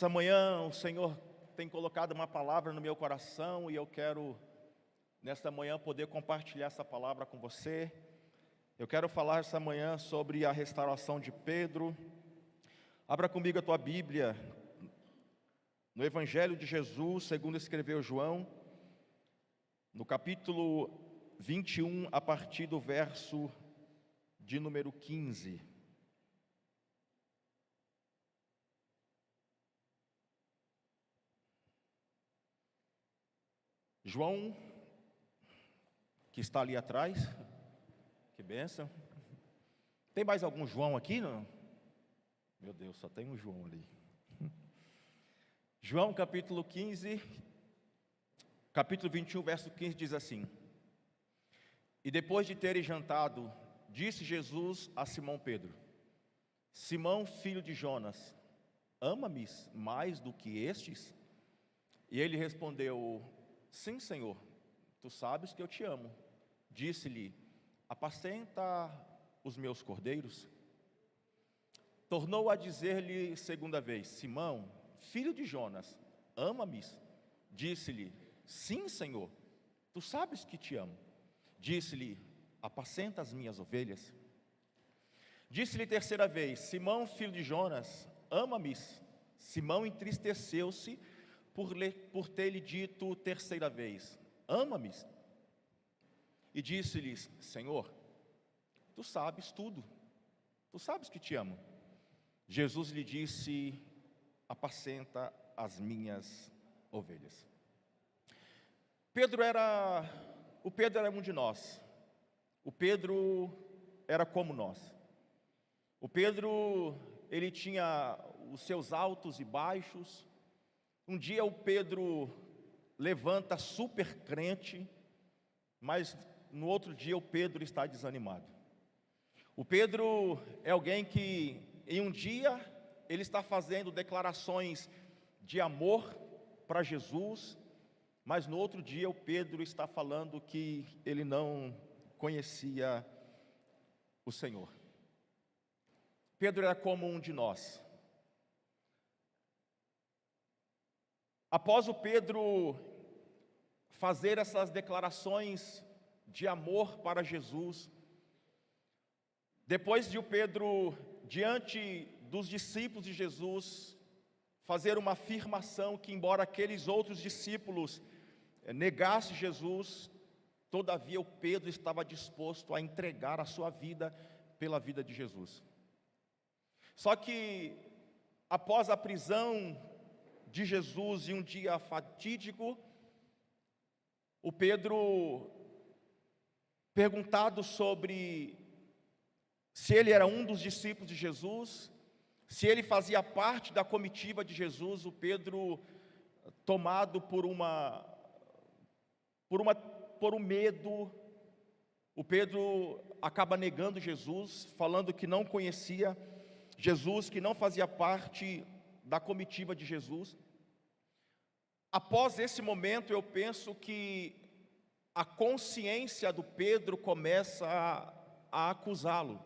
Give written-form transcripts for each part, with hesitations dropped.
Essa manhã o Senhor tem colocado uma palavra no meu coração e eu quero, nesta manhã, poder compartilhar essa palavra com você. Eu quero falar essa manhã sobre a restauração de Pedro. Abra comigo a tua Bíblia, no Evangelho de Jesus, segundo escreveu João, no capítulo 21, a partir do verso de número 15. João, que está ali atrás, que bênção. Tem mais algum João aqui? Não? Meu Deus, só tem um João ali. João capítulo 15, capítulo 21, verso 15 diz assim: E depois de terem jantado, disse Jesus a Simão Pedro: Simão, filho de Jonas, ama-me mais do que estes? E ele respondeu: Sim, Senhor, tu sabes que eu te amo. Disse-lhe: Apacenta os meus cordeiros. Tornou a dizer-lhe segunda vez: Simão, filho de Jonas, ama-me? Disse-lhe: Sim, Senhor, tu sabes que te amo. Disse-lhe: Apacenta as minhas ovelhas. Disse-lhe terceira vez: Simão, filho de Jonas, ama-me? Simão entristeceu-se por ter-lhe dito terceira vez: Ama-me? E disse-lhes: Senhor, tu sabes tudo, tu sabes que te amo. Jesus lhe disse: Apacenta as minhas ovelhas. O Pedro era um de nós. O Pedro era como nós. O Pedro, ele tinha os seus altos e baixos. Um dia o Pedro levanta super crente, mas no outro dia o Pedro está desanimado. O Pedro é alguém que em um dia ele está fazendo declarações de amor para Jesus, mas no outro dia o Pedro está falando que ele não conhecia o Senhor. Pedro era como um de nós. Após o Pedro fazer essas declarações de amor para Jesus, depois de o Pedro, diante dos discípulos de Jesus, fazer uma afirmação que, embora aqueles outros discípulos negassem Jesus, todavia o Pedro estava disposto a entregar a sua vida pela vida de Jesus. Só que, após a prisão de Jesus e um dia fatídico, o Pedro, perguntado sobre se ele era um dos discípulos de Jesus, se ele fazia parte da comitiva de Jesus, o Pedro, tomado por um medo, o Pedro acaba negando Jesus, falando que não conhecia Jesus, que não fazia parte da comitiva de Jesus. Após esse momento, eu penso que a consciência do Pedro começa a acusá-lo.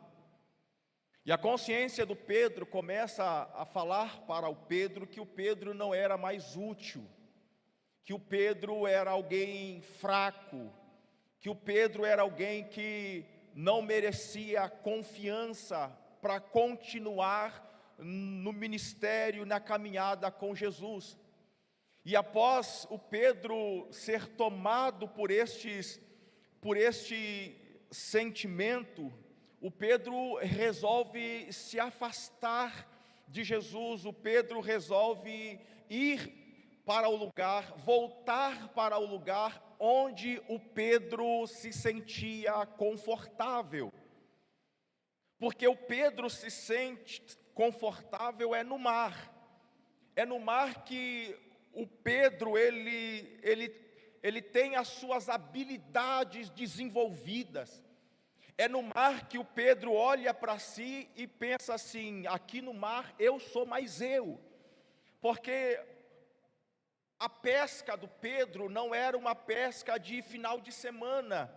E a consciência do Pedro começa a falar para o Pedro que o Pedro não era mais útil, que o Pedro era alguém fraco, que o Pedro era alguém que não merecia confiança para continuar no ministério, na caminhada com Jesus. E após o Pedro ser tomado por este sentimento, o Pedro resolve se afastar de Jesus. O Pedro resolve voltar para o lugar onde o Pedro se sentia confortável. Porque o Pedro se sente confortável no mar. É no mar que o Pedro, ele tem as suas habilidades desenvolvidas. É no mar que o Pedro olha para si e pensa assim: aqui no mar eu sou mais eu. Porque a pesca do Pedro não era uma pesca de final de semana,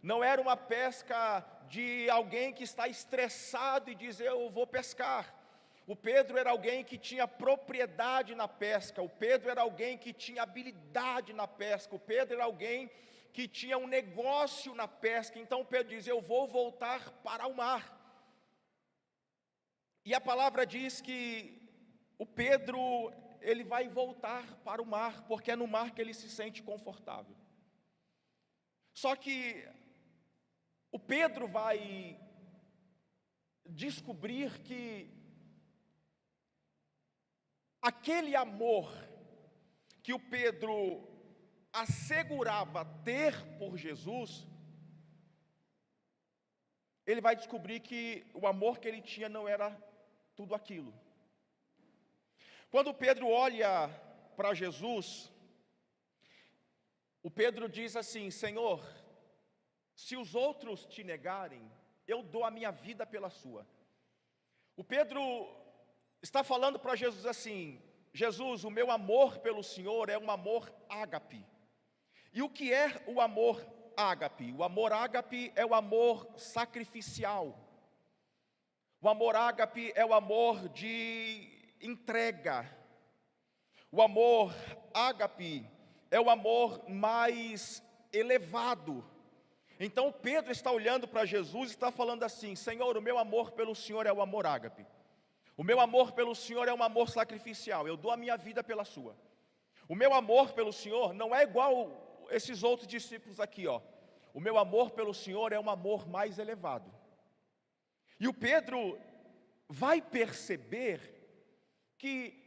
não era uma pesca de alguém que está estressado e diz: eu vou pescar. O Pedro era alguém que tinha propriedade na pesca, o Pedro era alguém que tinha habilidade na pesca, o Pedro era alguém que tinha um negócio na pesca. Então Pedro diz: eu vou voltar para o mar. E a palavra diz que o Pedro, ele vai voltar para o mar, porque é no mar que ele se sente confortável. Só que o Pedro vai descobrir que aquele amor que o Pedro assegurava ter por Jesus, ele vai descobrir que o amor que ele tinha não era tudo aquilo. Quando Pedro olha para Jesus, o Pedro diz assim: Senhor, se os outros te negarem, eu dou a minha vida pela sua. O Pedro está falando para Jesus assim: Jesus, o meu amor pelo Senhor é um amor ágape. E o que é o amor ágape? O amor ágape é o amor sacrificial. O amor ágape é o amor de entrega. O amor ágape é o amor mais elevado. Então Pedro está olhando para Jesus e está falando assim: Senhor, o meu amor pelo Senhor é o amor ágape. O meu amor pelo Senhor é um amor sacrificial, eu dou a minha vida pela sua. O meu amor pelo Senhor não é igual esses outros discípulos aqui, ó. O meu amor pelo Senhor é um amor mais elevado. E o Pedro vai perceber que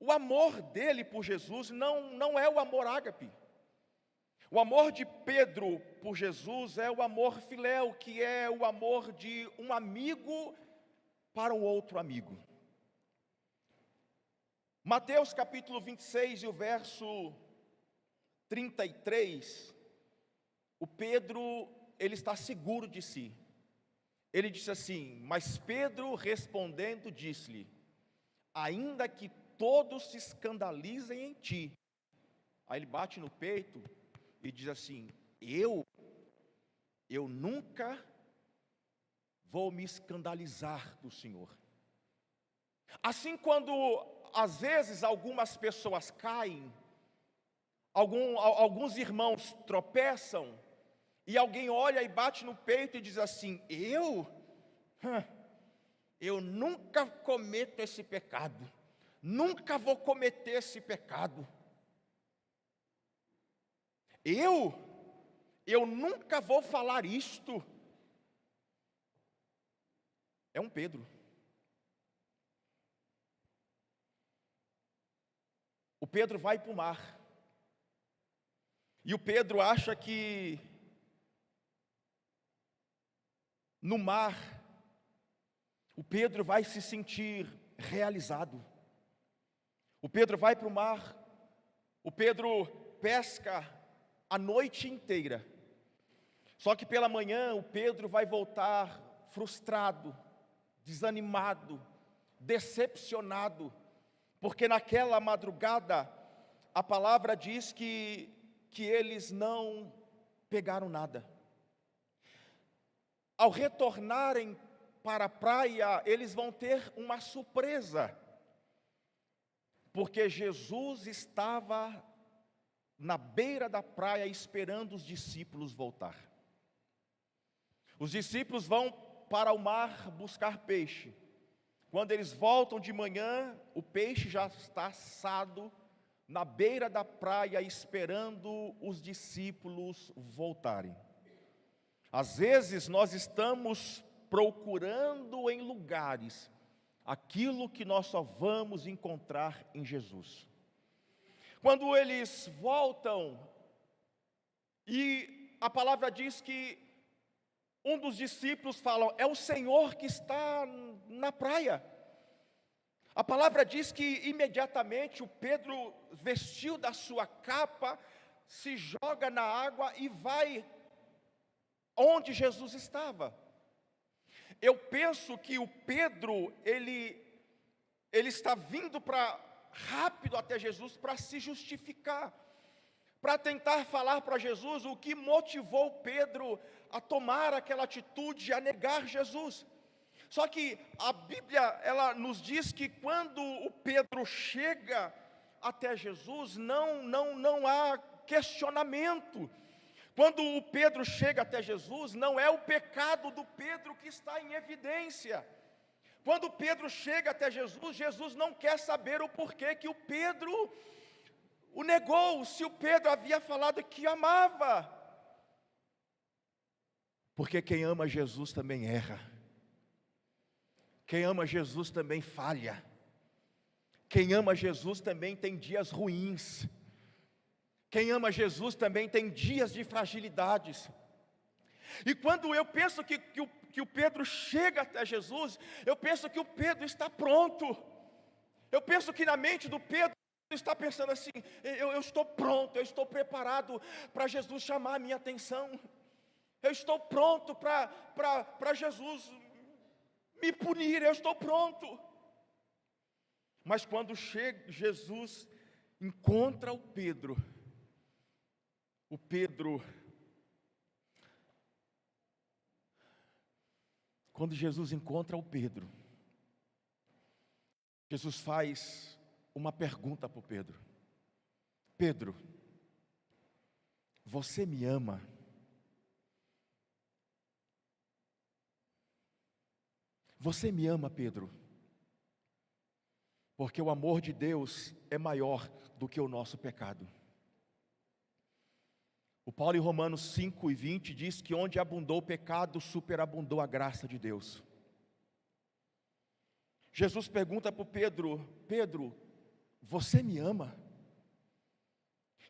o amor dele por Jesus não é o amor ágape. O amor de Pedro por Jesus é o amor filéu, que é o amor de um amigo para um outro amigo. Mateus capítulo 26 e o verso 33, o Pedro, ele está seguro de si. Ele disse assim: mas Pedro respondendo disse-lhe: ainda que todos se escandalizem em ti. Aí ele bate no peito e diz assim: eu nunca vou me escandalizar do Senhor. Assim, quando às vezes algumas pessoas caem, alguns irmãos tropeçam, e alguém olha e bate no peito e diz assim: eu nunca cometo esse pecado, nunca vou cometer esse pecado. Eu nunca vou falar isto. É um Pedro. O Pedro vai para o mar. E o Pedro acha que no mar o Pedro vai se sentir realizado. O Pedro vai para o mar, o Pedro pesca a noite inteira. Só que pela manhã o Pedro vai voltar frustrado, desanimado, decepcionado, porque naquela madrugada a palavra diz que eles não pegaram nada. Ao retornarem para a praia, eles vão ter uma surpresa, porque Jesus estava na beira da praia esperando os discípulos voltar. Os discípulos vão para o mar buscar peixe. Quando eles voltam de manhã, o peixe já está assado na beira da praia, esperando os discípulos voltarem. Às vezes nós estamos procurando em lugares aquilo que nós só vamos encontrar em Jesus. Quando eles voltam, e a palavra diz que um dos discípulos fala: é o Senhor que está na praia. A palavra diz que imediatamente o Pedro vestiu da sua capa, se joga na água e vai onde Jesus estava. Eu penso que o Pedro, ele está vindo rápido até Jesus para se justificar, para tentar falar para Jesus o que motivou Pedro a tomar aquela atitude, a negar Jesus. Só que a Bíblia, ela nos diz que quando o Pedro chega até Jesus, não há questionamento. Quando o Pedro chega até Jesus, não é o pecado do Pedro que está em evidência. Quando Pedro chega até Jesus, Jesus não quer saber o porquê que o Pedro o negou, se o Pedro havia falado que amava. Porque quem ama Jesus também erra. Quem ama Jesus também falha. Quem ama Jesus também tem dias ruins. Quem ama Jesus também tem dias de fragilidades. E quando eu penso que o Pedro chega até Jesus, eu penso que o Pedro está pronto. Eu penso que na mente do Pedro está pensando assim: eu estou pronto, eu estou preparado para Jesus chamar a minha atenção. Eu estou pronto para Jesus me punir, eu estou pronto. Mas quando chega, Jesus encontra o Pedro, quando Jesus encontra o Pedro, Jesus faz uma pergunta para o Pedro: Pedro, você me ama? Você me ama, Pedro? Porque o amor de Deus é maior do que o nosso pecado. O Paulo em Romanos 5:20 diz que onde abundou o pecado, superabundou a graça de Deus. Jesus pergunta para o Pedro: Pedro, você me ama?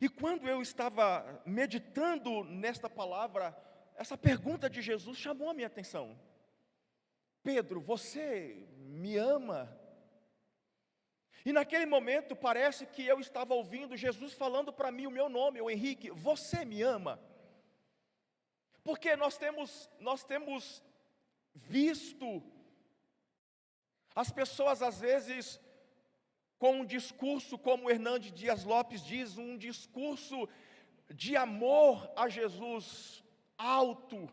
E quando eu estava meditando nesta palavra, essa pergunta de Jesus chamou a minha atenção. Pedro, você me ama? E naquele momento parece que eu estava ouvindo Jesus falando para mim o meu nome, o Henrique: você me ama? Porque nós temos visto as pessoas às vezes com um discurso, como Hernandes Dias Lopes diz, um discurso de amor a Jesus alto,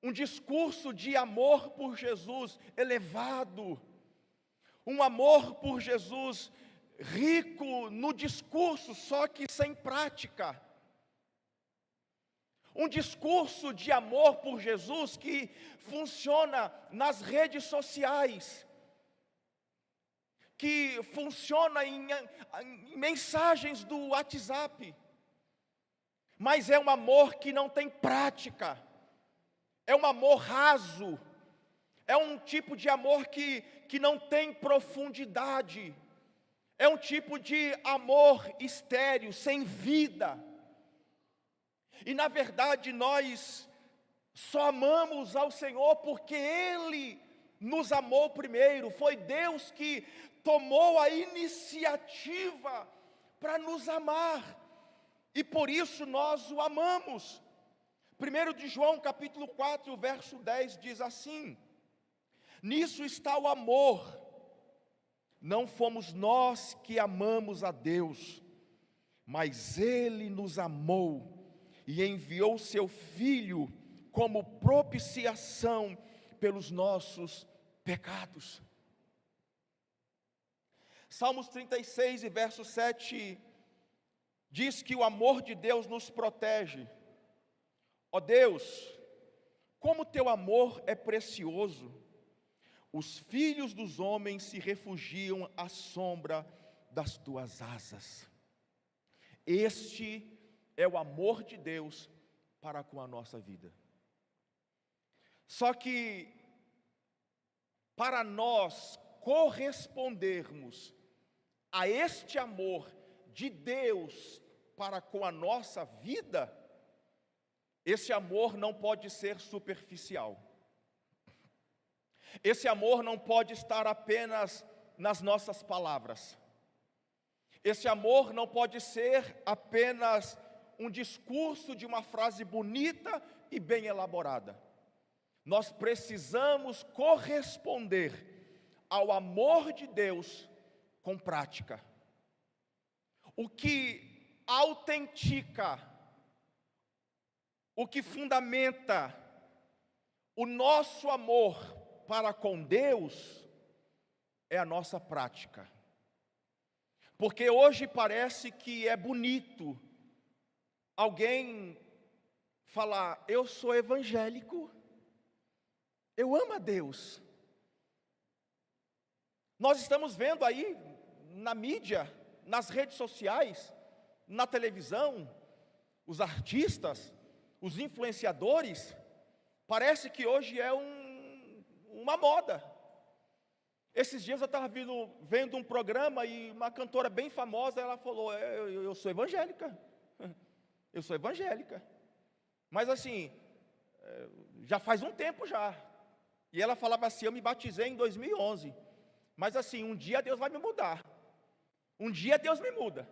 um discurso de amor por Jesus elevado, um amor por Jesus rico no discurso, só que sem prática. Um discurso de amor por Jesus que funciona nas redes sociais, que funciona em mensagens do WhatsApp, mas é um amor que não tem prática, é um amor raso, é um tipo de amor que não tem profundidade, é um tipo de amor estéril, sem vida. E na verdade nós só amamos ao Senhor porque Ele nos amou primeiro. Foi Deus que tomou a iniciativa para nos amar, e por isso nós o amamos. 1 de João capítulo 4, verso 10 diz assim: nisso está o amor, não fomos nós que amamos a Deus, mas Ele nos amou e enviou seu Filho como propiciação pelos nossos pecados. Salmos 36 e verso 7 diz que o amor de Deus nos protege. Ó Deus, como teu amor é precioso, os filhos dos homens se refugiam à sombra das tuas asas. Este é o amor de Deus para com a nossa vida. Só que, para nós correspondermos a este amor de Deus para com a nossa vida, esse amor não pode ser superficial. Esse amor não pode estar apenas nas nossas palavras. Esse amor não pode ser apenas um discurso de uma frase bonita e bem elaborada. Nós precisamos corresponder ao amor de Deus com prática. O que autentica, o que fundamenta o nosso amor para com Deus é a nossa prática. Porque hoje parece que é bonito alguém falar: eu sou evangélico, eu amo a Deus. Nós estamos vendo aí na mídia, nas redes sociais, na televisão, os artistas, os influenciadores, parece que hoje é uma moda. Esses dias eu estava vendo um programa e uma cantora bem famosa, ela falou: eu sou evangélica, eu sou evangélica. Mas assim, já faz um tempo já. E ela falava assim: eu me batizei em 2011. Mas assim, um dia Deus vai me mudar. Um dia Deus me muda.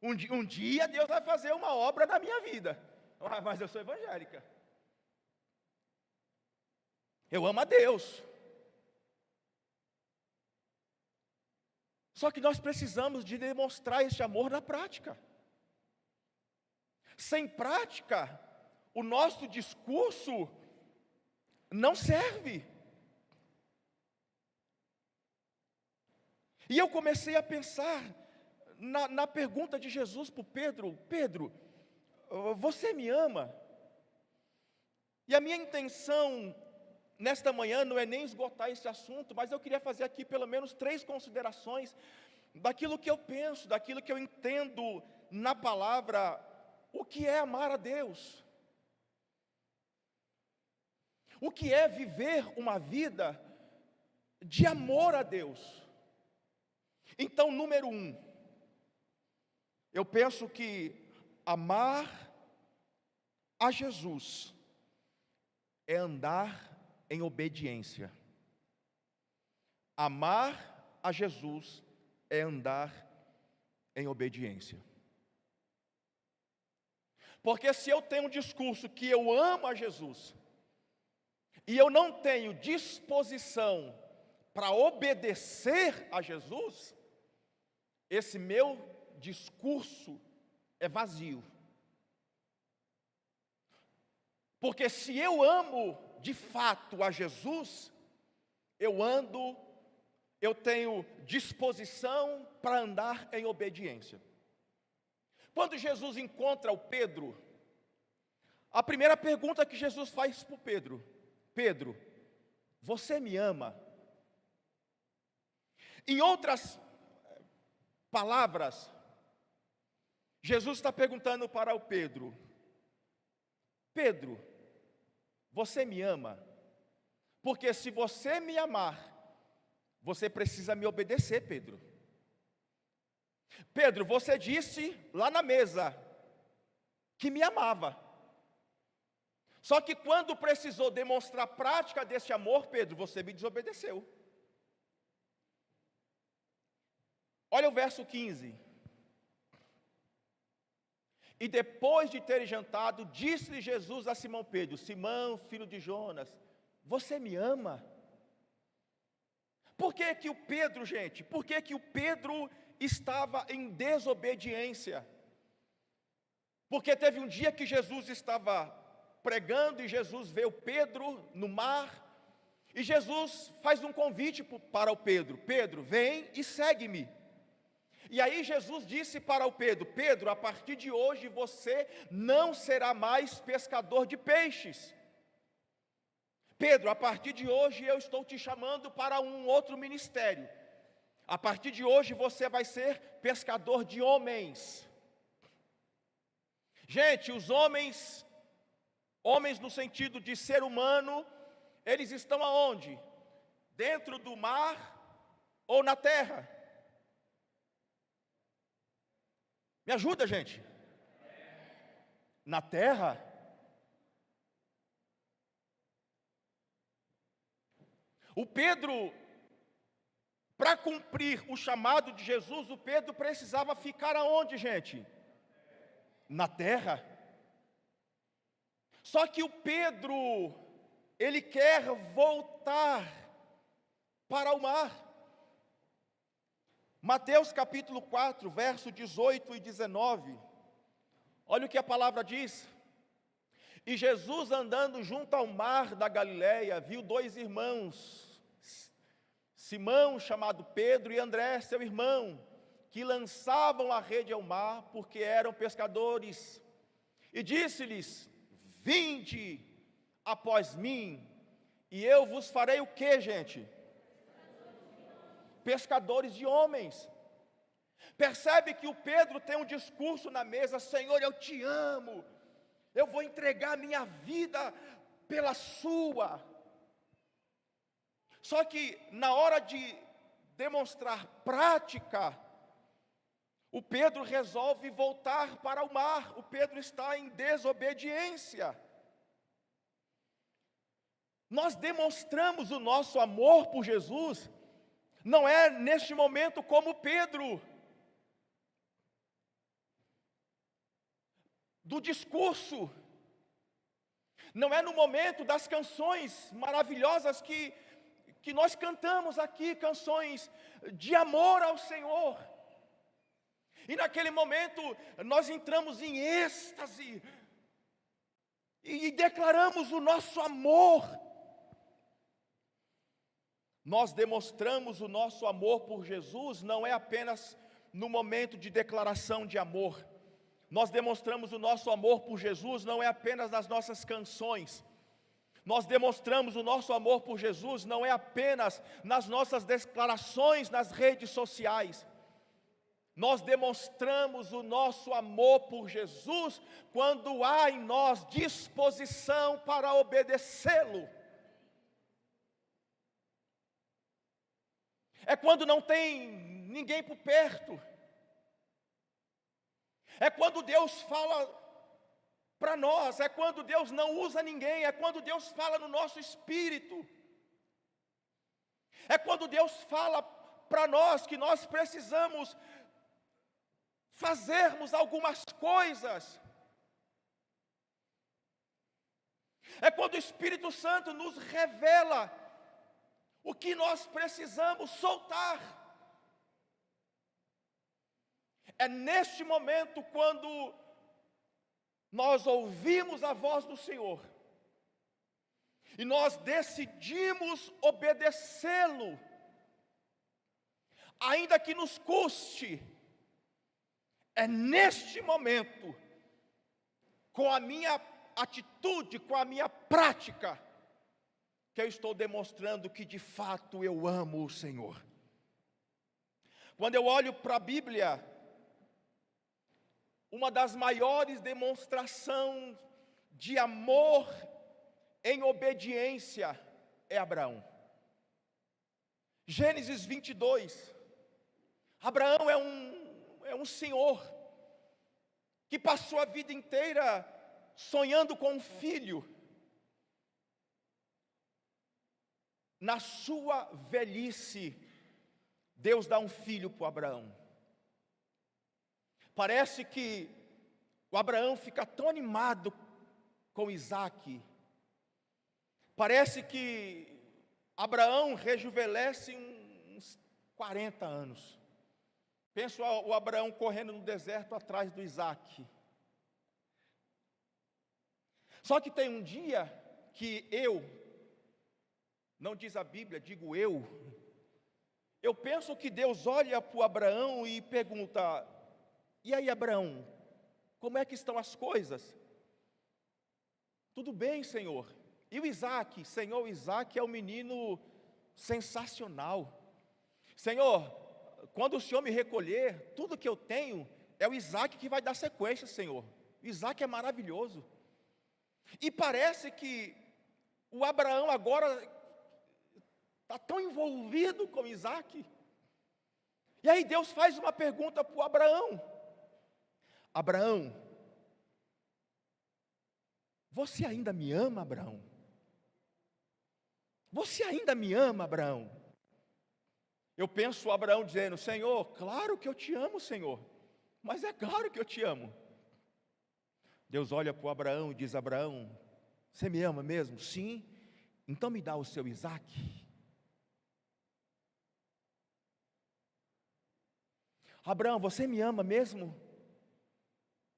Um dia Deus vai fazer uma obra na minha vida. Mas eu sou evangélica. Eu amo a Deus. Só que nós precisamos de demonstrar esse amor na prática. Sem prática, o nosso discurso não serve. E eu comecei a pensar na pergunta de Jesus para Pedro: Pedro, você me ama? E a minha intenção nesta manhã não é nem esgotar esse assunto, mas eu queria fazer aqui pelo menos 3 considerações daquilo que eu penso, daquilo que eu entendo na palavra, o que é amar a Deus. O que é viver uma vida de amor a Deus. Então, número 1, eu penso que amar a Jesus é andar em obediência. Amar a Jesus é andar em obediência. Porque se eu tenho um discurso que eu amo a Jesus, e eu não tenho disposição para obedecer a Jesus, esse meu discurso é vazio. Porque se eu amo de fato a Jesus, eu tenho disposição para andar em obediência. Quando Jesus encontra o Pedro, a primeira pergunta que Jesus faz para o Pedro: Pedro, você me ama? Em outras palavras, Jesus está perguntando para o Pedro: Pedro, você me ama? Porque se você me amar, você precisa me obedecer, Pedro. Pedro, você disse lá na mesa que me amava. Só que quando precisou demonstrar prática desse amor, Pedro, você me desobedeceu. Olha o verso 15. E depois de terem jantado, disse Jesus a Simão Pedro: Simão, filho de Jonas, você me ama? Por que que o Pedro, gente, por que que o Pedro estava em desobediência? Porque teve um dia que Jesus estava pregando e Jesus vê o Pedro no mar, e Jesus faz um convite para o Pedro: Pedro, vem e segue-me. E aí Jesus disse para o Pedro: Pedro, a partir de hoje você não será mais pescador de peixes. Pedro, a partir de hoje eu estou te chamando para um outro ministério. A partir de hoje você vai ser pescador de homens. Gente, os homens no sentido de ser humano, eles estão aonde? Dentro do mar ou na terra? Me ajuda, gente. Na terra. O Pedro, para cumprir o chamado de Jesus, o Pedro precisava ficar aonde, gente? Na terra. Só que o Pedro, ele quer voltar para o mar. Mateus capítulo 4, verso 18 e 19. Olha o que a palavra diz: E Jesus, andando junto ao mar da Galileia, viu dois irmãos, Simão, chamado Pedro, e André, seu irmão, que lançavam a rede ao mar, porque eram pescadores. E disse-lhes: vinde após mim, e eu vos farei o quê, gente? Pescadores de homens. Percebe que o Pedro tem um discurso na mesa: Senhor, eu te amo, eu vou entregar minha vida pela sua. Só que na hora de demonstrar prática, o Pedro resolve voltar para o mar. O Pedro está em desobediência. Nós demonstramos o nosso amor por Jesus, não é neste momento como Pedro, do discurso, não é no momento das canções maravilhosas que nós cantamos aqui, canções de amor ao Senhor, e naquele momento nós entramos em êxtase, e declaramos o nosso amor. Nós demonstramos o nosso amor por Jesus, não é apenas no momento de declaração de amor. Nós demonstramos o nosso amor por Jesus, não é apenas nas nossas canções. Nós demonstramos o nosso amor por Jesus, não é apenas nas nossas declarações nas redes sociais. Nós demonstramos o nosso amor por Jesus quando há em nós disposição para obedecê-lo. É quando não tem ninguém por perto. É quando Deus fala para nós, é quando Deus não usa ninguém, é quando Deus fala no nosso espírito. É quando Deus fala para nós que nós precisamos fazermos algumas coisas. É quando o Espírito Santo nos revela o que nós precisamos soltar. É neste momento quando nós ouvimos a voz do Senhor e nós decidimos obedecê-lo, ainda que nos custe. É neste momento, com a minha atitude, com a minha prática, que eu estou demonstrando que de fato eu amo o Senhor. Quando eu olho para a Bíblia, uma das maiores demonstrações de amor em obediência é Abraão. Gênesis 22. Abraão é um senhor que passou a vida inteira sonhando com um filho. Na sua velhice, Deus dá um filho para Abraão. Parece que o Abraão fica tão animado com Isaque. Parece que Abraão rejuvenesce uns 40 anos. Penso o Abraão correndo no deserto atrás do Isaque. Só que tem um dia que não diz a Bíblia, digo eu penso que Deus olha para o Abraão e pergunta: e aí, Abraão, como é que estão as coisas? Tudo bem, Senhor. E o Isaque? Senhor, o Isaque é um menino sensacional. Senhor, quando o Senhor me recolher, tudo que eu tenho é o Isaque que vai dar sequência, Senhor. O Isaque é maravilhoso. E parece que o Abraão agora está tão envolvido com Isaque. E aí Deus faz uma pergunta para o Abraão: Abraão, você ainda me ama, Abraão? Você ainda me ama, Abraão? Eu penso o Abraão dizendo: Senhor, claro que eu te amo, Senhor, mas é claro que eu te amo. Deus olha para o Abraão e diz: Abraão, você me ama mesmo? Sim, então me dá o seu Isaque. Abraão, você me ama mesmo?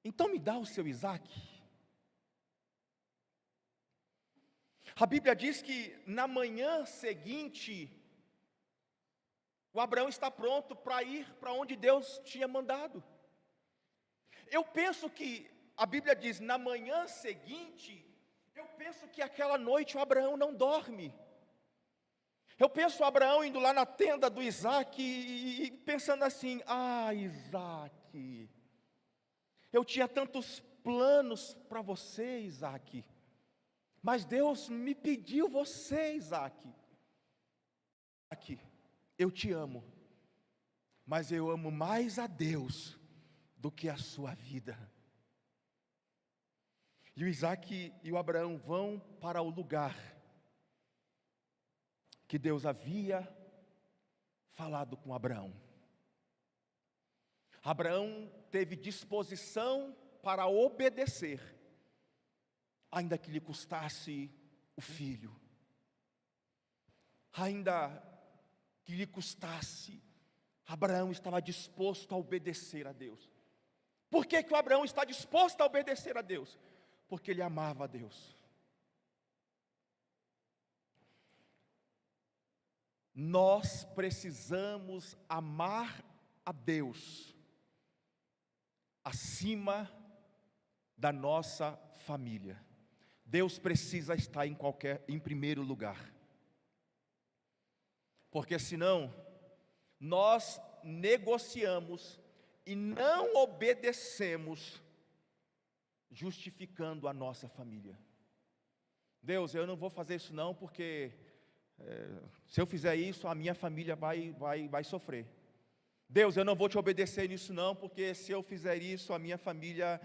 Então me dá o seu Isaque. A Bíblia diz que na manhã seguinte, o Abraão está pronto para ir para onde Deus tinha mandado. Eu penso que, a Bíblia diz, na manhã seguinte, eu penso que aquela noite o Abraão não dorme. Eu penso o Abraão indo lá na tenda do Isaac e pensando assim: Isaac, eu tinha tantos planos para você, Isaac, mas Deus me pediu você, Isaac. Eu te amo, mas eu amo mais a Deus do que a sua vida. E o Isaac e o Abraão vão para o lugar que Deus havia falado com Abraão. Abraão teve disposição para obedecer, ainda que lhe custasse o filho, ainda que lhe custasse. Abraão estava disposto a obedecer a Deus. Por que que o Abraão está disposto a obedecer a Deus? Porque ele amava a Deus. Nós precisamos amar a Deus acima da nossa família. Deus precisa estar em primeiro lugar. Porque senão nós negociamos e não obedecemos, justificando a nossa família. Deus, eu não vou fazer isso não, porque se eu fizer isso, a minha família vai sofrer. Deus, eu não vou te obedecer nisso não, porque se eu fizer isso, a minha família...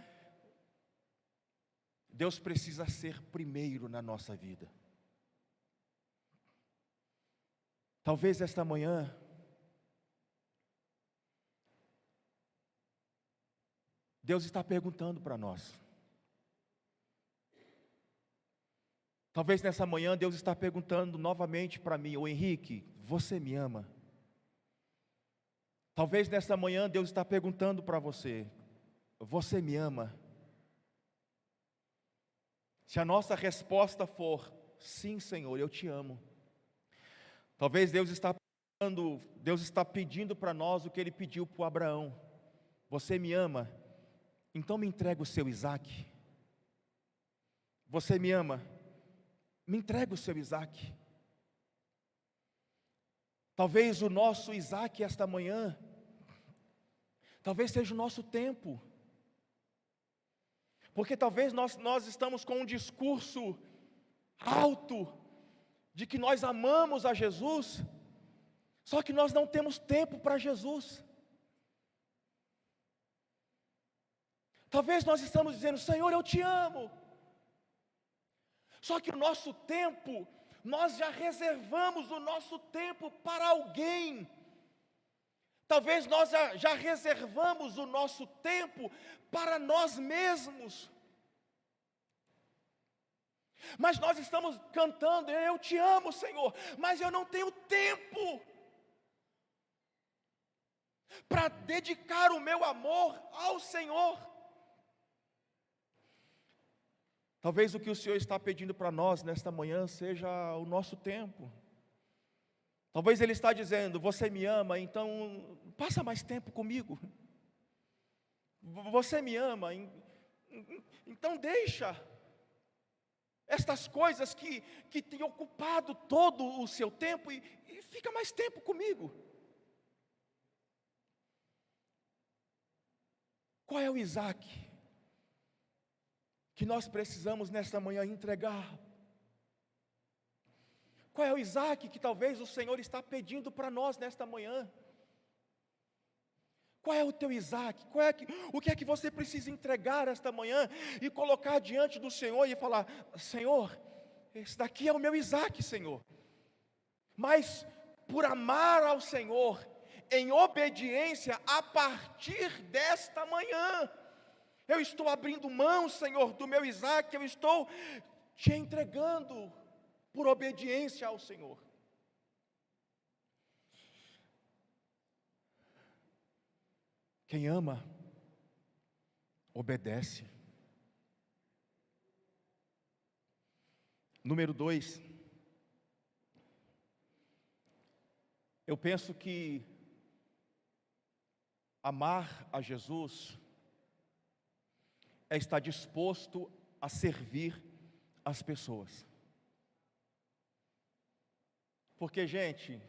Deus precisa ser primeiro na nossa vida. Talvez esta manhã, Deus está perguntando para nós. Talvez nessa manhã Deus está perguntando novamente para mim: ô Henrique, você me ama? Talvez nessa manhã Deus está perguntando para você: você me ama? Se a nossa resposta for: sim, Senhor, eu te amo. Talvez Deus está pedindo para nós o que Ele pediu para o Abraão: você me ama? Então me entrega o seu Isaac. Você me ama? Me entrega o seu Isaac. Talvez o nosso Isaac esta manhã, talvez seja o nosso tempo. Porque talvez nós estamos com um discurso alto de que nós amamos a Jesus, só que nós não temos tempo para Jesus. Talvez nós estamos dizendo: Senhor, eu te amo. Só que o nosso tempo, nós já reservamos o nosso tempo para alguém. Talvez nós já reservamos o nosso tempo para nós mesmos. Mas nós estamos cantando: eu te amo, Senhor, mas eu não tenho tempo para dedicar o meu amor ao Senhor. Talvez o que o Senhor está pedindo para nós nesta manhã seja o nosso tempo. Talvez Ele está dizendo: você me ama, então passa mais tempo comigo. Você me ama, então deixa estas coisas que têm ocupado todo o seu tempo e fica mais tempo comigo. Qual é o Isaac que nós precisamos nesta manhã entregar? Qual é o Isaac que talvez o Senhor está pedindo para nós nesta manhã? Qual é o teu Isaac? O que é que você precisa entregar esta manhã e colocar diante do Senhor e falar: Senhor, esse daqui é o meu Isaac, Senhor. Mas por amar ao Senhor, em obediência, a partir desta manhã, eu estou abrindo mão, Senhor, do meu Isaac, eu estou te entregando por obediência ao Senhor. Quem ama, obedece. Número 2, eu penso que amar a Jesus é estar disposto a servir as pessoas. Porque, gente,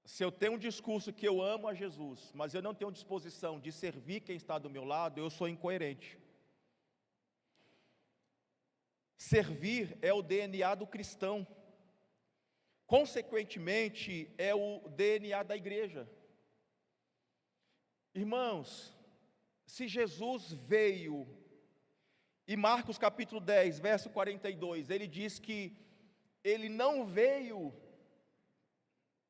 se eu tenho um discurso que eu amo a Jesus, mas eu não tenho disposição de servir quem está do meu lado, eu sou incoerente. Servir é o DNA do cristão. Consequentemente, é o DNA da igreja. Irmãos, se Jesus veio, e Marcos capítulo 10, verso 42, ele diz que ele não veio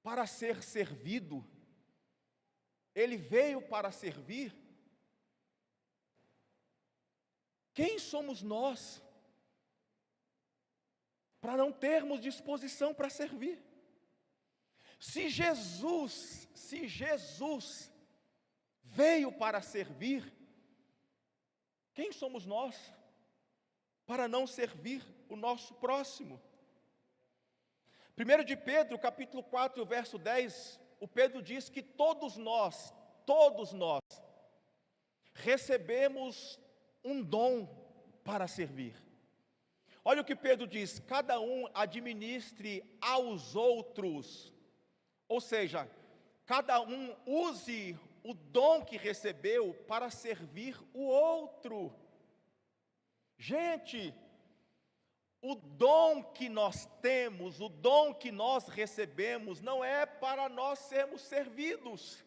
para ser servido, ele veio para servir. Quem somos nós para não termos disposição para servir? Se Jesus veio para servir, quem somos nós para não servir o nosso próximo? 1 de Pedro, capítulo 4, verso 10, o Pedro diz que todos nós, recebemos um dom para servir. Olha o que Pedro diz: cada um administre aos outros, ou seja, cada um use o dom que recebeu para servir o outro. Gente, o dom que nós temos, o dom que nós recebemos, não é para nós sermos servidos,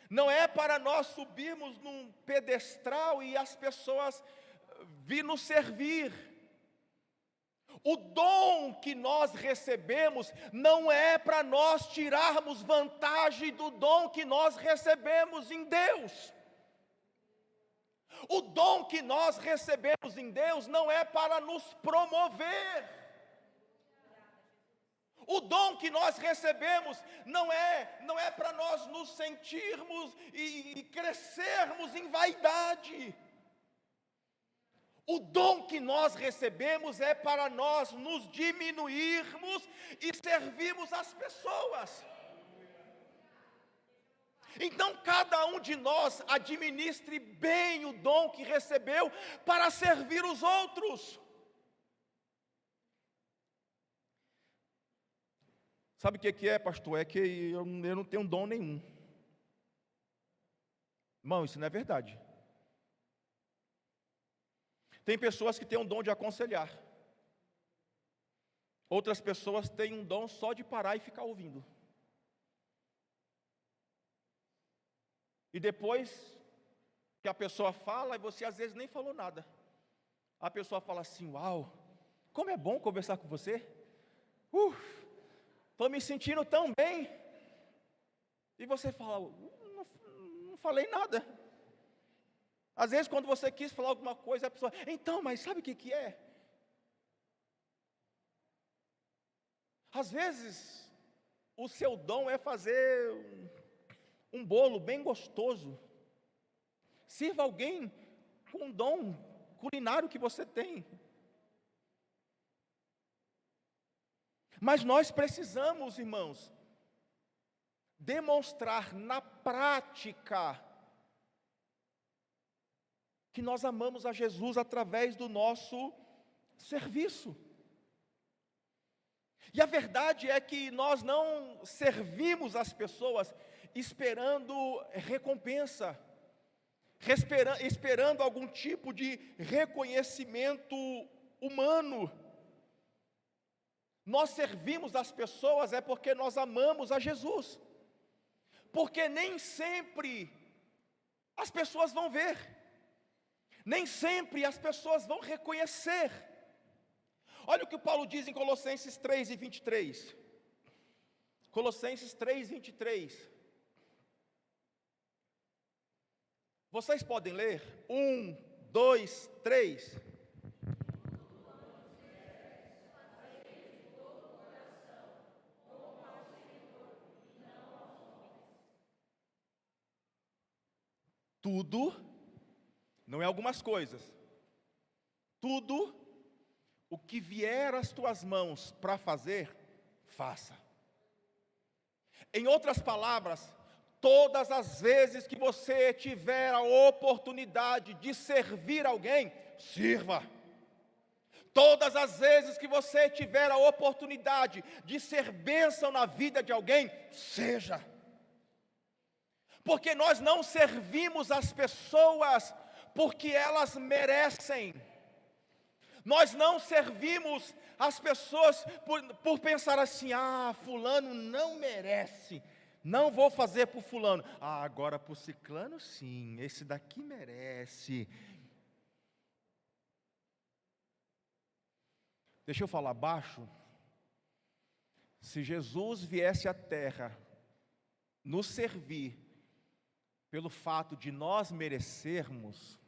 não é para nós subirmos num pedestal e as pessoas vir nos servir. O dom que nós recebemos não é para nós tirarmos vantagem do dom que nós recebemos em Deus. O dom que nós recebemos em Deus não é para nos promover. O dom que nós recebemos não é para nós nos sentirmos e crescermos em vaidade. O dom que nós recebemos é para nós nos diminuirmos e servirmos as pessoas. Então cada um de nós administre bem o dom que recebeu para servir os outros. Sabe o que é, pastor? É que eu não tenho dom nenhum. Irmão, isso não é verdade. Tem pessoas que têm um dom de aconselhar. Outras pessoas têm um dom só de parar e ficar ouvindo. E depois que a pessoa fala, e você às vezes nem falou nada. A pessoa fala assim: uau, como é bom conversar com você. Estou me sentindo tão bem. E você fala: não falei nada. Às vezes quando você quis falar alguma coisa, a pessoa: então, mas sabe o que é? Às vezes o seu dom é fazer um bolo bem gostoso. Sirva alguém com um dom culinário que você tem. Mas nós precisamos, irmãos, demonstrar na prática que nós amamos a Jesus através do nosso serviço. E a verdade é que nós não servimos as pessoas esperando recompensa, esperando algum tipo de reconhecimento humano. Nós servimos as pessoas é porque nós amamos a Jesus, porque nem sempre as pessoas vão ver, nem sempre as pessoas vão reconhecer. Olha o que Paulo diz em Colossenses 3 e 23. Colossenses 3, 23. Vocês podem ler? 1, 2, 3. Tudo, não é algumas coisas, tudo o que vier às tuas mãos para fazer, faça. Em outras palavras, todas as vezes que você tiver a oportunidade de servir alguém, sirva. Todas as vezes que você tiver a oportunidade de ser bênção na vida de alguém, seja. Porque nós não servimos as pessoas porque elas merecem. Nós não servimos as pessoas por pensar assim: ah, fulano não merece, não vou fazer por fulano. Ah, agora por ciclano sim, esse daqui merece. Deixa eu falar baixo. Se Jesus viesse à terra nos servir pelo fato de nós merecermos,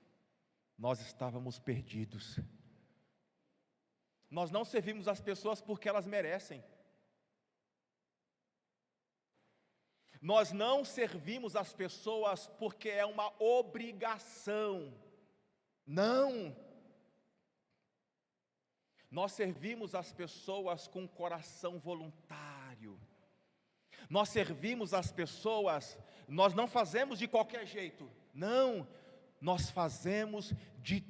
nós estávamos perdidos. Nós não servimos as pessoas porque elas merecem. Nós não servimos as pessoas porque é uma obrigação. Não. Nós servimos as pessoas com coração voluntário. Nós servimos as pessoas, nós não fazemos de qualquer jeito. Não, nós fazemos de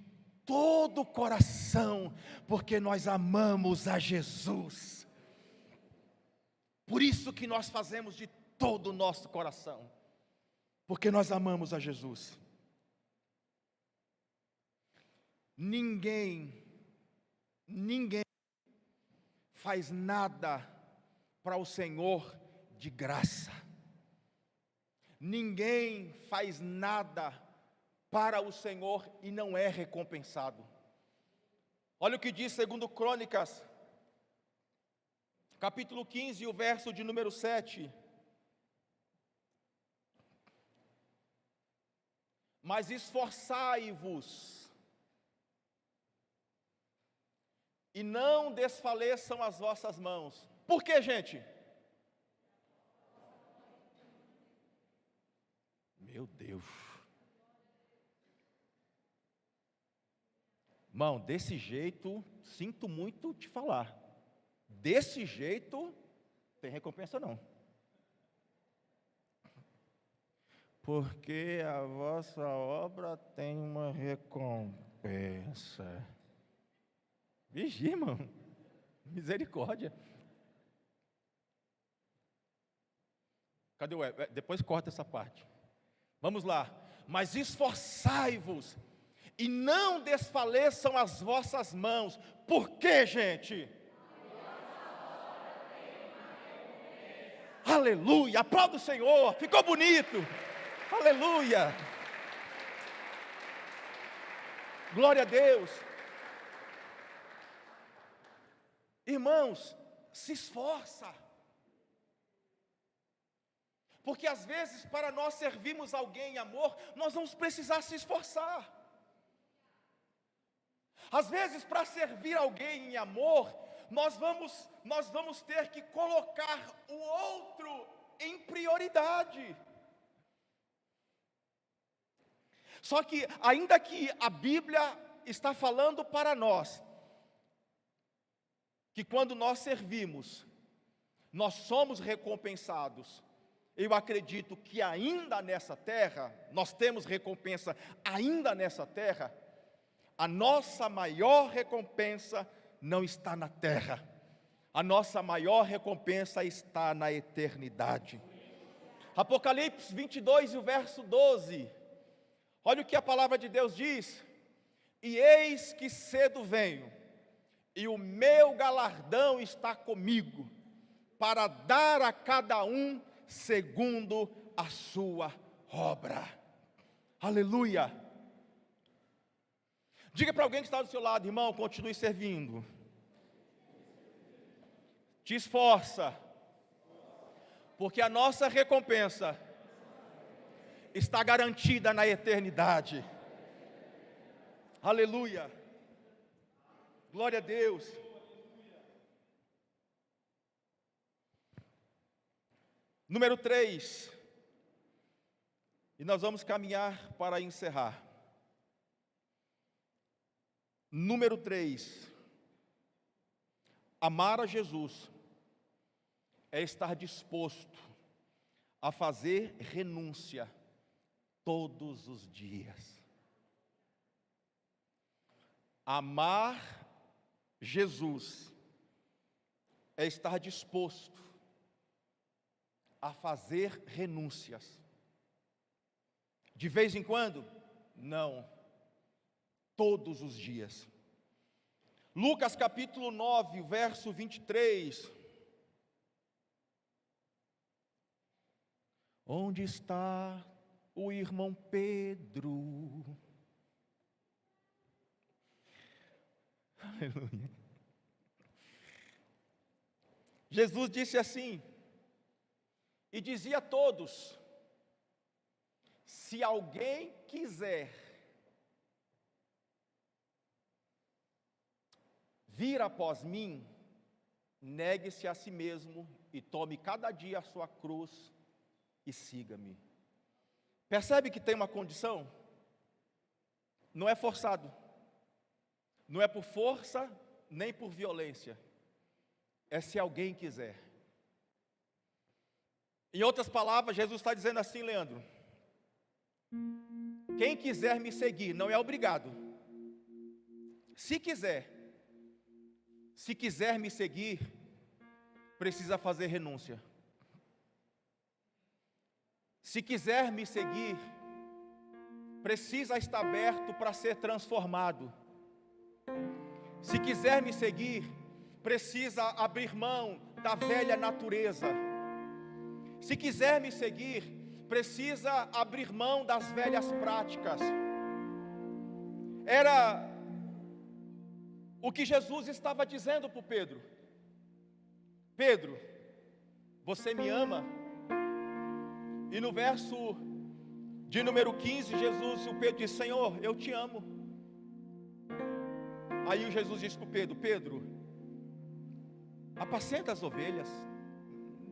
todo o coração, porque nós amamos a Jesus. Por isso que nós fazemos de todo o nosso coração, porque nós amamos a Jesus. Ninguém faz nada para o Senhor de graça. Ninguém faz nada para o Senhor e não é recompensado. Olha o que diz 2 Crônicas, capítulo 15, o verso de número 7. Mas esforçai-vos, e não desfaleçam as vossas mãos. Por quê, gente? Meu Deus. Irmão, desse jeito, sinto muito te falar. Desse jeito, tem recompensa não. Porque a vossa obra tem uma recompensa. Vigia, irmão. Misericórdia. Cadê o depois corta essa parte. Vamos lá. Mas esforçai-vos e não desfaleçam as vossas mãos. Por quê, gente? Aleluia. Aplauda o Senhor. Ficou bonito. Aleluia. Glória a Deus. Irmãos, se esforça. Porque às vezes para nós servirmos alguém em amor, nós vamos precisar se esforçar. Às vezes para servir alguém em amor, nós vamos ter que colocar o outro em prioridade. Só que ainda que a Bíblia está falando para nós, que quando nós servimos, nós somos recompensados. Eu acredito que ainda nessa terra, nós temos recompensa ainda nessa terra. A nossa maior recompensa não está na terra. A nossa maior recompensa está na eternidade. Apocalipse 22 e o verso 12. Olha o que a palavra de Deus diz. E eis que cedo venho, e o meu galardão está comigo, para dar a cada um segundo a sua obra. Aleluia. Diga para alguém que está do seu lado: irmão, continue servindo. Te esforça, porque a nossa recompensa está garantida na eternidade. Aleluia. Glória a Deus. Número 3. E nós vamos caminhar para encerrar. Número 3. Amar a Jesus é estar disposto a fazer renúncia todos os dias. Amar Jesus é estar disposto a fazer renúncias. De vez em quando? Não. Todos os dias. Lucas capítulo 9, verso 23. Onde está o irmão Pedro? Aleluia. Jesus disse assim, e dizia a todos: se alguém quiser vir após mim, negue-se a si mesmo e tome cada dia a sua cruz e siga-me. Percebe que tem uma condição? Não é forçado, não é por força nem por violência, é se alguém quiser. Em outras palavras, Jesus está dizendo assim, Leandro: quem quiser me seguir não é obrigado. Se quiser me seguir, precisa fazer renúncia. Se quiser me seguir, precisa estar aberto para ser transformado. Se quiser me seguir, precisa abrir mão da velha natureza. Se quiser me seguir, precisa abrir mão das velhas práticas. Era o que Jesus estava dizendo para o Pedro: Pedro, você me ama? E no verso de número 15, o Pedro diz: Senhor, eu te amo. Aí Jesus disse para o Pedro: Pedro, apacenta as ovelhas,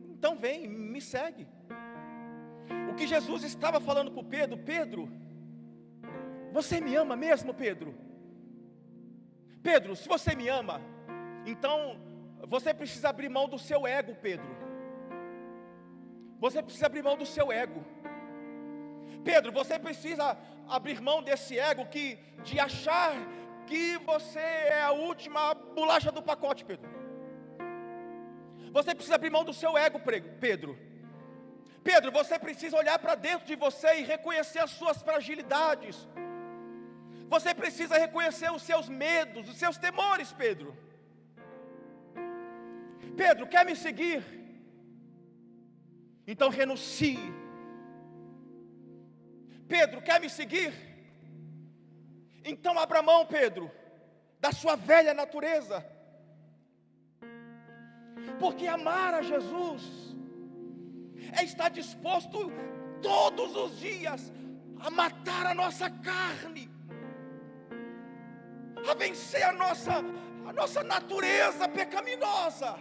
então vem, me segue. O que Jesus estava falando para o Pedro: Pedro, você me ama mesmo, Pedro? Pedro, se você me ama, então você precisa abrir mão do seu ego, Pedro. Você precisa abrir mão do seu ego. Pedro, você precisa abrir mão desse ego de achar que você é a última bolacha do pacote, Pedro. Você precisa abrir mão do seu ego, Pedro. Pedro, você precisa olhar para dentro de você e reconhecer as suas fragilidades. Você precisa reconhecer os seus medos, os seus temores, Pedro. Pedro, quer me seguir? Então renuncie. Pedro, quer me seguir? Então abra mão, Pedro, da sua velha natureza. Porque amar a Jesus é estar disposto todos os dias a matar a nossa carne, a vencer a nossa natureza pecaminosa.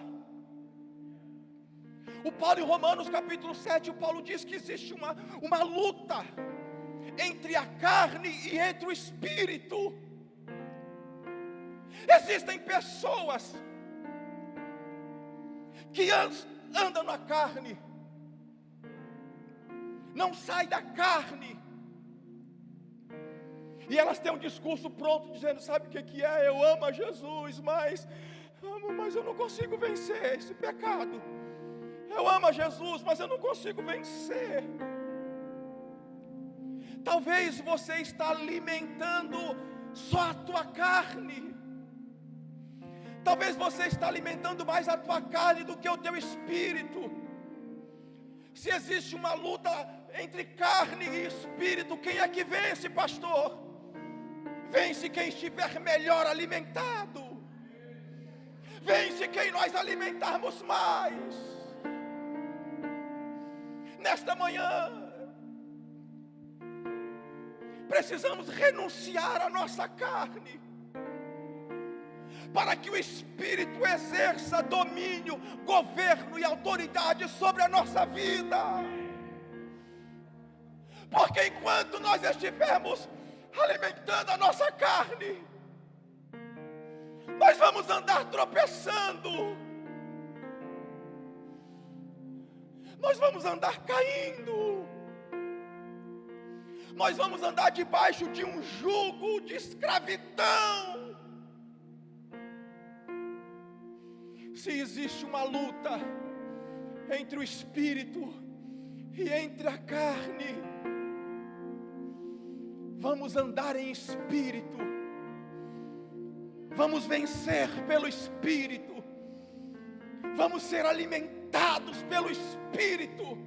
O Paulo em Romanos capítulo 7, o Paulo diz que existe uma luta entre a carne e entre o espírito. Existem pessoas que andam na carne, não saem da carne, e elas têm um discurso pronto dizendo: sabe o que é? Eu amo a Jesus, mas eu não consigo vencer esse pecado. Eu amo a Jesus, mas eu não consigo vencer. Talvez você está alimentando só a tua carne. Talvez você está alimentando mais a tua carne do que o teu espírito. Se existe uma luta entre carne e espírito, quem é que vence, pastor? Vence quem estiver melhor alimentado. Vence quem nós alimentarmos mais. Nesta manhã, precisamos renunciar à nossa carne, para que o Espírito exerça domínio, governo e autoridade sobre a nossa vida. Porque enquanto nós estivermos alimentando a nossa carne, Nós vamos andar tropeçando. Nós vamos andar caindo. Nós vamos andar debaixo de um jugo de escravidão. Se existe uma luta entre o espírito e entre a carne, vamos andar em espírito, vamos vencer pelo espírito, vamos ser alimentados pelo espírito,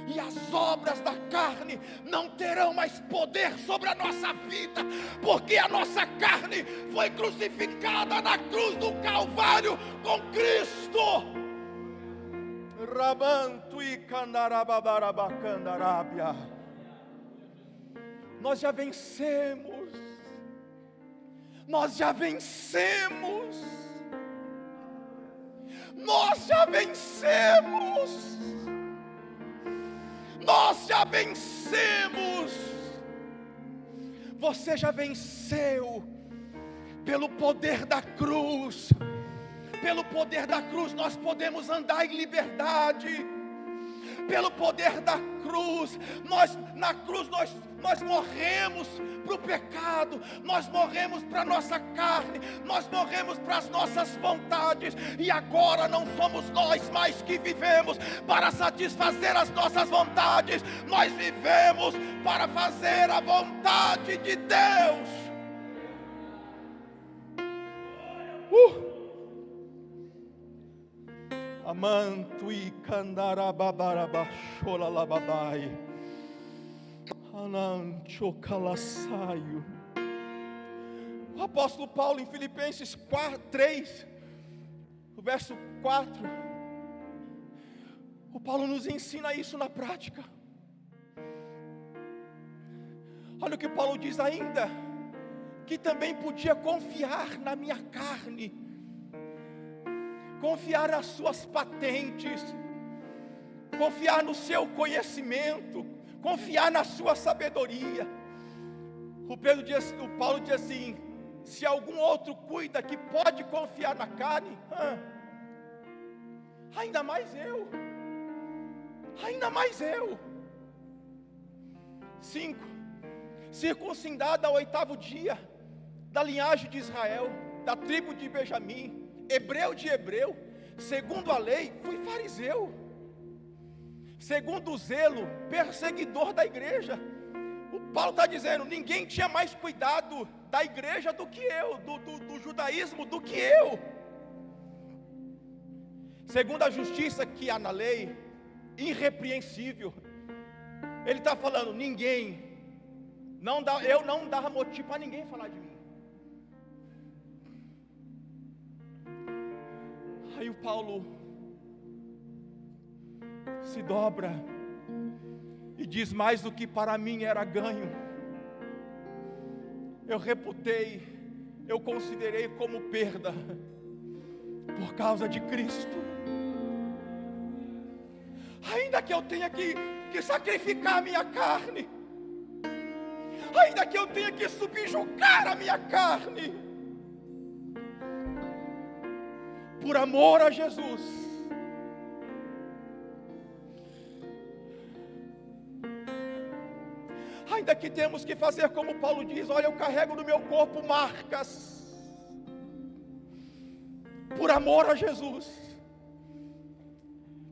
e as obras da carne não terão mais poder sobre a nossa vida, porque a nossa carne foi crucificada na cruz do Calvário com Cristo. Rabanto e candarababarabacandarábia. Nós já vencemos. Nós já vencemos. Nós já vencemos. Nós já vencemos. Você já venceu pelo poder da cruz. Pelo poder da cruz nós podemos andar em liberdade. Pelo poder da cruz, na cruz nós morremos para o pecado, nós morremos para a nossa carne, nós morremos para as nossas vontades, e agora não somos nós mais que vivemos para satisfazer as nossas vontades, nós vivemos para fazer a vontade de Deus. Amanto e candarababarabachola lababai. Anancho calassaio. O apóstolo Paulo em Filipenses 3, o verso 4, o Paulo nos ensina isso na prática. Olha o que Paulo diz ainda, que também podia confiar na minha carne, confiar nas suas patentes, confiar no seu conhecimento, confiar na sua sabedoria. O Paulo diz assim: se algum outro cuida que pode confiar na carne, ainda mais eu. 5. Circuncidado ao 8º dia, da linhagem de Israel, da tribo de Benjamim, hebreu de hebreu, segundo a lei, fui fariseu, segundo o zelo, perseguidor da igreja. O Paulo está dizendo, ninguém tinha mais cuidado da igreja do que eu, do judaísmo do que eu. Segundo a justiça que há na lei, irrepreensível. Ele está falando, eu não dava motivo para ninguém falar de mim. Aí o Paulo se dobra e diz: mais do que para mim era ganho, eu considerei como perda por causa de Cristo. Ainda que eu tenha que sacrificar a minha carne, ainda que eu tenha que subjugar a minha carne, por amor a Jesus, ainda que temos que fazer como Paulo diz: olha, eu carrego no meu corpo marcas, por amor a Jesus,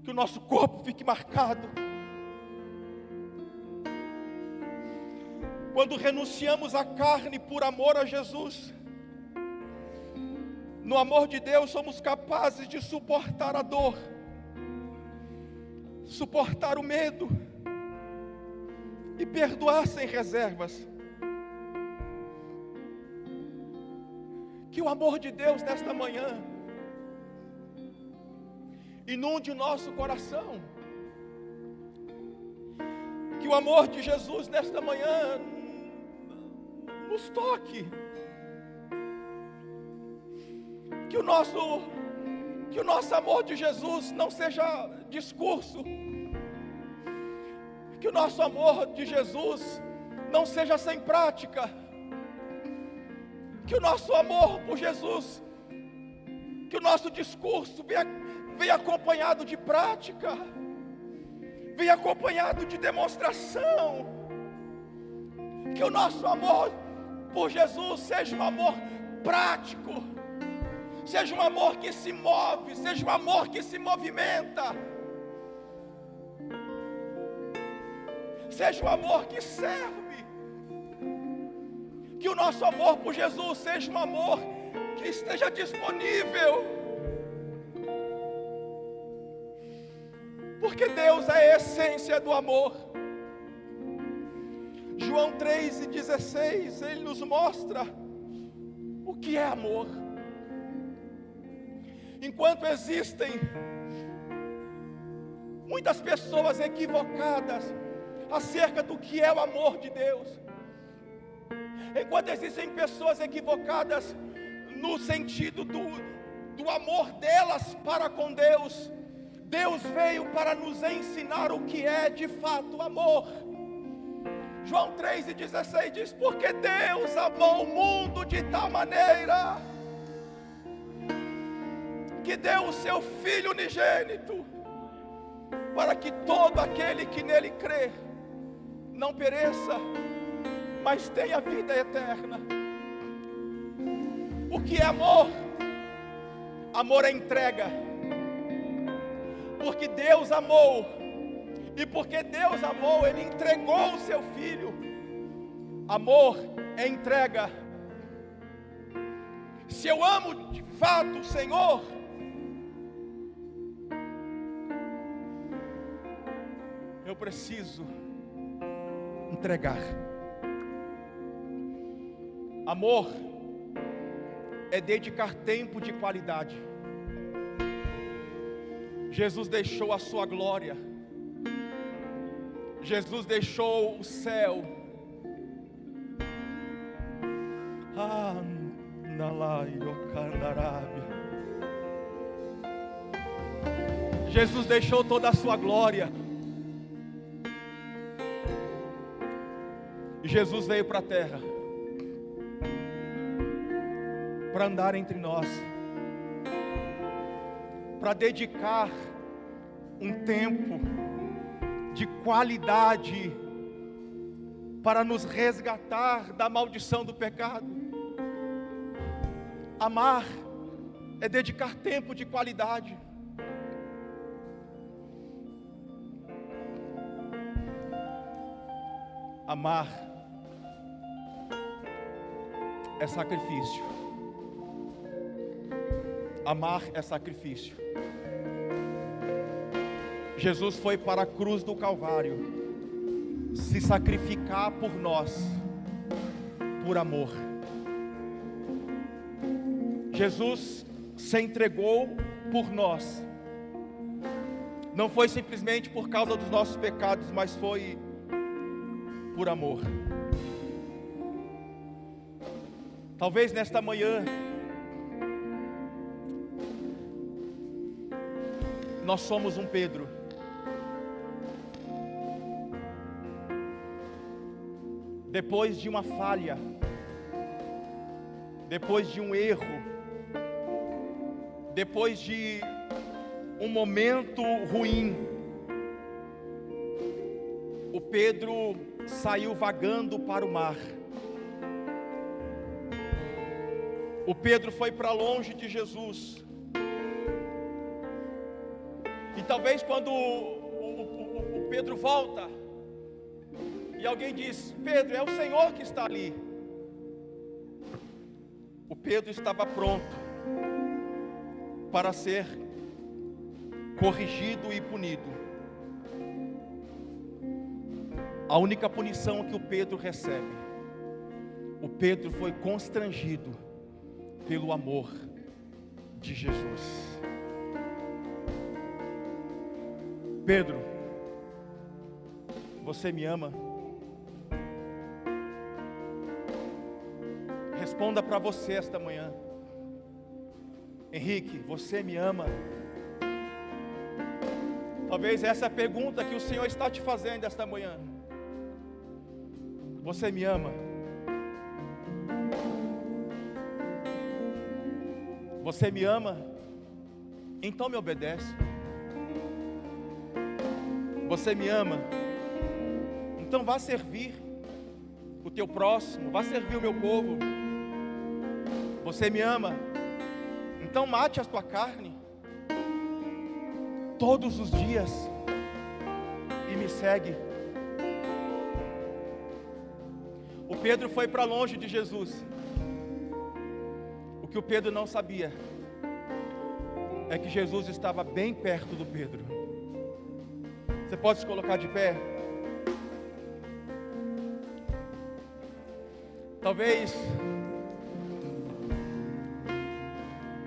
que o nosso corpo fique marcado. Quando renunciamos à carne por amor a Jesus, no amor de Deus somos capazes de suportar a dor, suportar o medo e perdoar sem reservas. Que o amor de Deus nesta manhã inunde o nosso coração. Que o amor de Jesus nesta manhã nos toque. Que o nosso amor de Jesus não seja discurso. Que o nosso amor de Jesus não seja sem prática. Que o nosso amor por Jesus, que o nosso discurso venha acompanhado de prática, venha acompanhado de demonstração. Que o nosso amor por Jesus seja um amor prático, seja um amor que se move, seja um amor que se movimenta, seja um amor que serve. Que o nosso amor por Jesus seja um amor que esteja disponível, porque Deus é a essência do amor. João 3,16, ele nos mostra o que é amor. Enquanto existem muitas pessoas equivocadas acerca do que é o amor de Deus, enquanto existem pessoas equivocadas no sentido do amor delas para com Deus, Deus veio para nos ensinar o que é de fato amor. João 3,16 diz: porque Deus amou o mundo de tal maneira que deu o seu Filho unigênito, para que todo aquele que nele crê não pereça, mas tenha vida eterna. O que é amor? Amor é entrega. Porque Deus amou, e porque Deus amou, Ele entregou o seu Filho. Amor é entrega. Se eu amo de fato o Senhor, eu preciso entregar. Amor é dedicar tempo de qualidade. Jesus deixou a sua glória, Jesus deixou o céu, Jesus deixou toda a sua glória, e Jesus veio para a terra para andar entre nós, para dedicar um tempo de qualidade para nos resgatar da maldição do pecado. Amar é dedicar tempo de qualidade. Amar é sacrifício. Amar é sacrifício. Jesus foi para a cruz do Calvário se sacrificar por nós, por amor. Jesus se entregou por nós. Não foi simplesmente por causa dos nossos pecados, mas foi por amor. Talvez nesta manhã nós somos um Pedro. Depois de uma falha, depois de um erro, depois de um momento ruim, o Pedro saiu vagando para o mar. O Pedro foi para longe de Jesus. E talvez quando o Pedro volta, e alguém diz: Pedro, é o Senhor que está ali. O Pedro estava pronto para ser corrigido e punido. A única punição que o Pedro recebe, o Pedro foi constrangido pelo amor de Jesus. Pedro, você me ama? Responda para você esta manhã. Henrique, você me ama? Talvez essa é a pergunta que o Senhor está te fazendo esta manhã. Você me ama? Você me ama? Então me obedece. Você me ama? Então vá servir o teu próximo, vá servir o meu povo. Você me ama? Então mate a tua carne todos os dias e me segue. O Pedro foi para longe de Jesus. O que o Pedro não sabia é que Jesus estava bem perto do Pedro. Você pode se colocar de pé? Talvez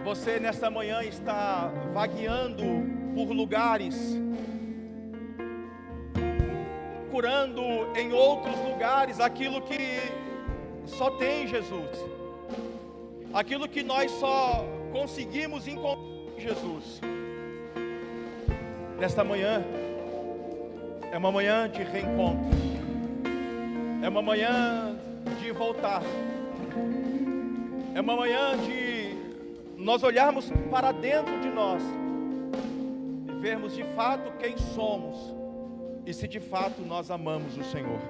você nessa manhã está vagueando por lugares, procurando em outros lugares aquilo que só tem Jesus, aquilo que nós só conseguimos encontrar em Jesus. Nesta manhã é uma manhã de reencontro, é uma manhã de voltar, é uma manhã de nós olharmos para dentro de nós e vermos de fato quem somos e se de fato nós amamos o Senhor.